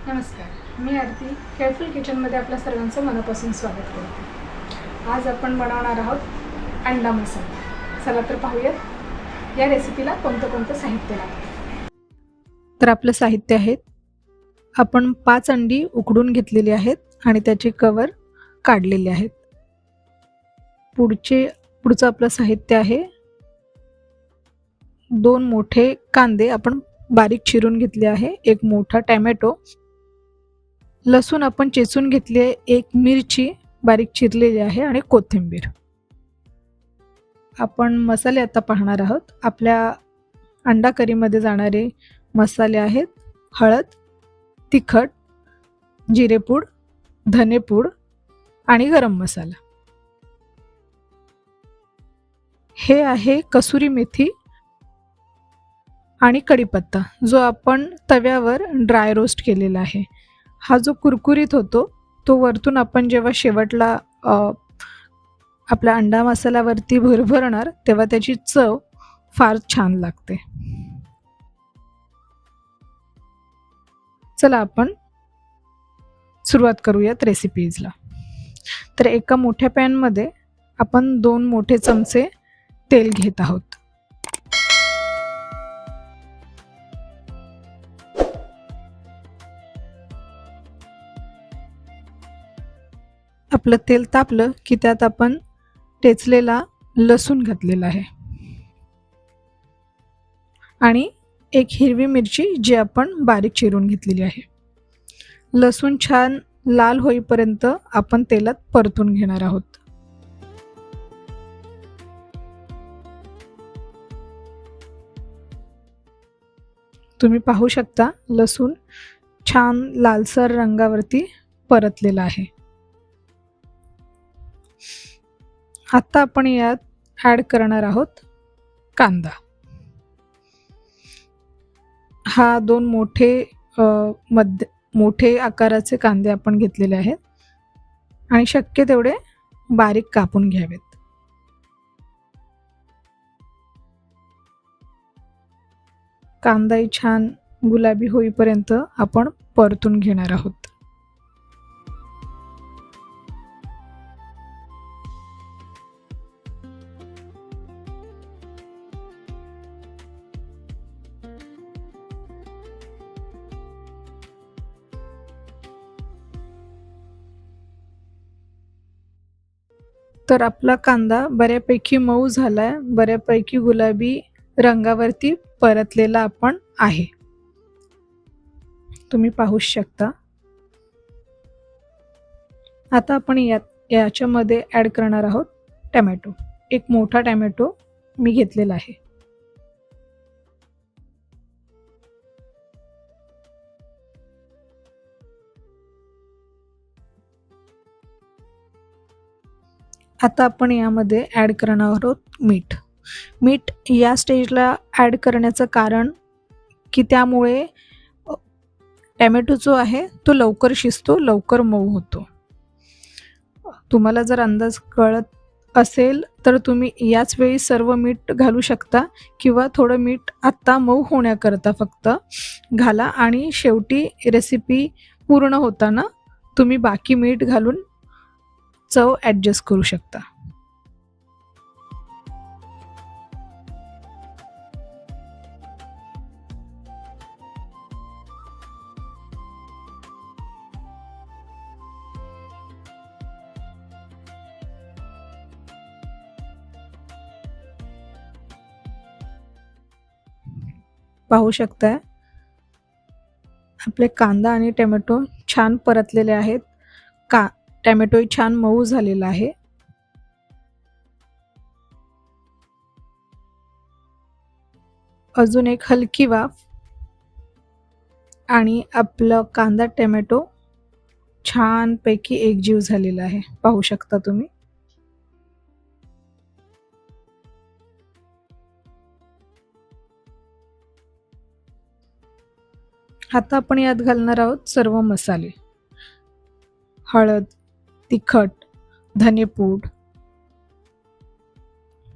नमस्कार, मी आरती केअरफुल किचनमध्ये आपल्या सर्वांचं मनापासून स्वागत करते। आज आपण बनवणार आहोत अंडा मसाला। चला तर पाहूयात या रेसिपीला कोणतं साहित्य लागतं। तर आपलं साहित्य आहे, आपण 5 अंडी उकडून घेतलेली आहेत आणि त्याचे कवर काढलेले आहेत। पुढचं आपलं साहित्य आहे, 2 मोठे कांदे आपण बारीक चिरून घेतले आहे, एक मोठा टोमॅटो, लसूण आपण चेचून घेतली आहे, एक मिरची बारीक चिरलेली आहे आणि कोथिंबीर। आपण मसाले आता पाहणार आहोत। आपल्या अंडा करीमध्ये जाणारे मसाले आहेत, हळद, तिखट, जिरेपूड, धनेपूड आणि गरम मसाला। हे आहे कसुरी मेथी आणि कढीपत्ता, जो आपण तव्यावर ड्राय रोस्ट केलेला आहे। हा जो कुरकुरीत होतो तो वरतून आपण जेव्हा शेवटला आपल्या अंडा मसाल्यावरती भरभरणार तेव्हा त्याची चव फार छान लागते। चला आपण सुरुवात करूयात रेसिपीजला। तर एका मोठ्या पॅनमध्ये आपण 2 मोठे चमचे तेल घेत आहोत। आपलं तेल तापलं की त्यात आपण ठेचलेला लसूण घातलेला आहे आणि एक हिरवी मिरची जी आपण बारीक चिरून घेतलेली आहे। लसूण छान लाल होईपर्यंत आपण तेलात परतून घेणार आहोत। तुम्ही पाहू शकता, लसूण छान लालसर रंगावरती परतलेला आहे। आता आपण यात ॲड करणार आहोत कांदा। हा 2 मोठे आकाराचे कांदे आपण घेतलेले आहेत आणि शक्य तेवढे बारीक कापून घ्यावेत। कांदाही छान गुलाबी होईपर्यंत आपण परतून घेणार आहोत। तर आपला कांदा बऱ्यापैकी मऊ झालाय, बऱ्यापैकी गुलाबी रंगावरती परतलेला आपण आहे, तुम्ही पाहू शकता। आता आपण याच्यामध्ये ॲड करणार आहोत टोमॅटो। एक मोठा टोमॅटो मी घेतलेला आहे। आता आपण यामध्ये ॲड करणार आहोत मीठ। मीठ या स्टेजला ॲड करण्याचं कारण की त्यामुळे टोमॅटो जो आहे तो लवकर शिजतो, लवकर मऊ होतो। तुम्हाला जर अंदाज कळत असेल तर तुम्ही याच वेळी सर्व मीठ घालू शकता किंवा थोडं मीठ आत्ता मऊ होण्याकरता फक्त घाला आणि शेवटी रेसिपी पूर्ण होताना तुम्ही बाकी मीठ घालून चव ॲडजस्ट करू शकता। पाहू शकता, आपले कांदा आणि टोमॅटो छान परतलेले आहेत। टोमॅटोही छान मऊ झालेला आहे। अजून एक हलकी वाफ आणि आपलं कांदा टोमॅटो छानपैकी एकजीव झालेला आहे, पाहू शकता तुम्ही। आता आपण यात घालणार आहोत सर्व मसाले, हळद, तिखट, धनेपूड,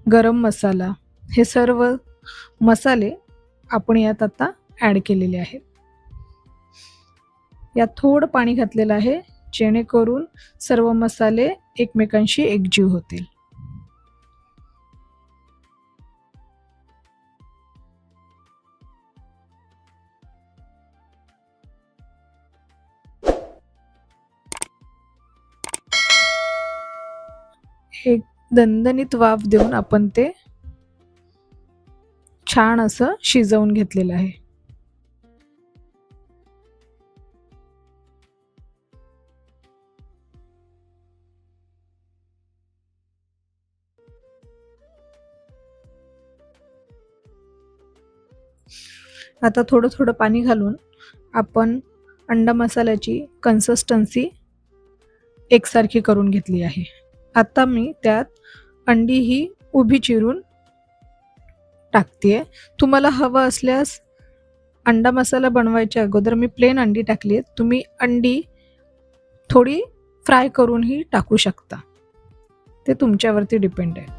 गरम मसाला, हे सर्व मसाले आपण यात आता ॲड केलेले आहेत। यात थोडं पाणी घातलेलं आहे जेणेकरून सर्व मसाले एकमेकांशी एकजीव होतील. एक दणदणीत वाफ देऊन आपण ते छान असं शिजवून घेतलेलं आहे. आता थोडं थोडं पाणी घालून आपण अंडा मसाल्याची कन्सिस्टन्सी एकसारखी करून घेतली आहे. आता मी त्यात अंडी ही उभी चिरून टाकते. तुम्हाला हवं असल्यास अंडा मसाला बनवायच्या अगोदर मी प्लेन अंडी टाकली आहेत. तुम्ही अंडी थोडी फ्राय करूनही टाकू शकता. ते तुमच्यावरती डिपेंड आहे.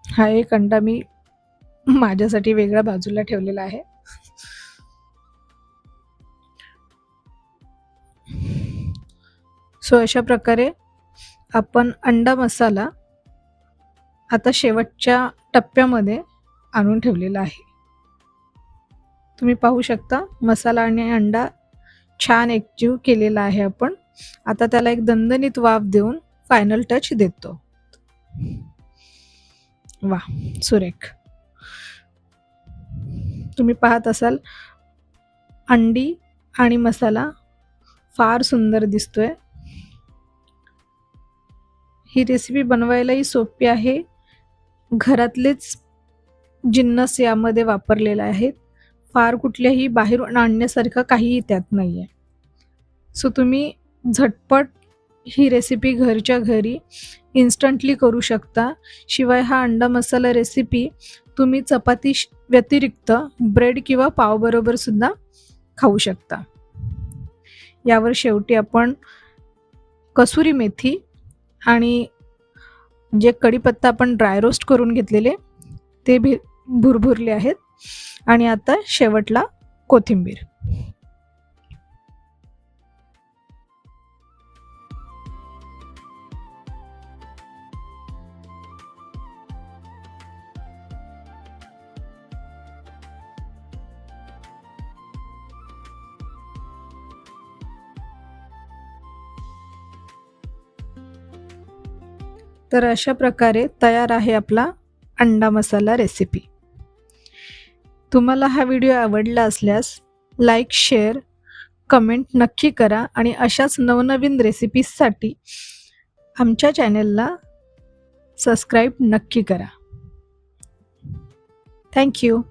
हा एक अंडा मी माझ्यासाठी वेगळ्या बाजूला ठेवलेला आहे. सो अशा प्रकारे आपण अंडा मसाला आता शेवटच्या टप्प्यामध्ये आणून ठेवलेला आहे. तुम्ही पाहू शकता मसाला आणि अंडा छान एकजीव केलेला आहे आपण. आता त्याला एक दणदणीत वाफ देऊन फायनल टच देतो. वाह, सुरेख. तुम्ही पाहत असाल अंडी आणि मसाला फार सुंदर दिसतोय. ही रेसिपी बनवायलाही सोपी आहे. घरातलेच जिन्नस यामध्ये वापरलेले आहेत. फार कुठल्याही बाहेरून आणण्यासारखं काहीही त्यात नाही आहे. सो तुम्ही झटपट ही रेसिपी घरच्या घरी इन्स्टंटली करू शकता. शिवाय हा अंडा मसाला रेसिपी तुम्ही चपाती व्यतिरिक्त ब्रेड किंवा पावबरोबर सुद्धा खाऊ शकता. यावर शेवटी आपण कसुरी मेथी आणि जे कढीपत्ता आपण ड्राय रोस्ट करून घेतलेले ते भुरभुरले आहेत. आणि आता शेवटला कोथिंबीर. तर अशा प्रकारे तयार आहे आपला अंडा मसाला रेसिपी. तुम्हाला हा व्हिडिओ आवडला असल्यास लाईक, शेअर, कमेंट नक्की करा आणि अशाच नवनवीन रेसिपीजसाठी आमच्या चॅनलला सबस्क्राईब नक्की करा. थँक्यू.